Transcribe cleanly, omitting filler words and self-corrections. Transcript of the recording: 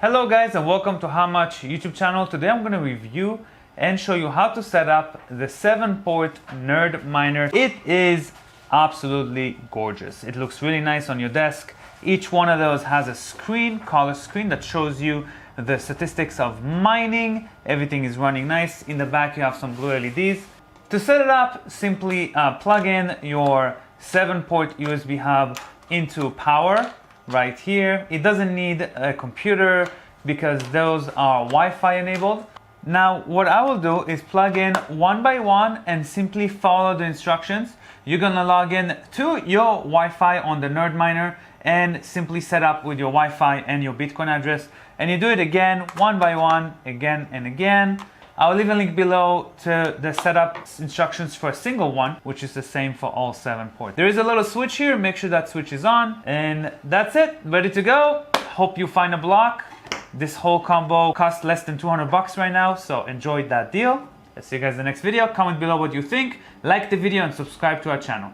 Hello guys and welcome to How Much YouTube channel. Today I'm going to review and show you how to set up the 7-port Nerd Miner. It is absolutely gorgeous. It looks really nice on your desk. Each one of those has a screen, color screen, that shows you the statistics of mining. Everything is running nice. In the back you have some blue LEDs. To set it up, simply plug in your 7-port USB hub into power. Right here. It doesn't need a computer because those are Wi-Fi enabled. Now what I will do is plug in one by one and simply follow the instructions. You're gonna log in to your Wi-Fi on the Nerd Miner and simply set up with your Wi-Fi and your Bitcoin address, and you do it again one by one, again and again. I'll leave a link below to the setup instructions for a single one, which is the same for all 7 ports. There is a little switch here, make sure that switch is on, and that's it, ready to go. Hope you find a block. This whole combo costs less than 200 bucks right now, so enjoy that deal. I'll see you guys in the next video. Comment below what you think, like the video and subscribe to our channel.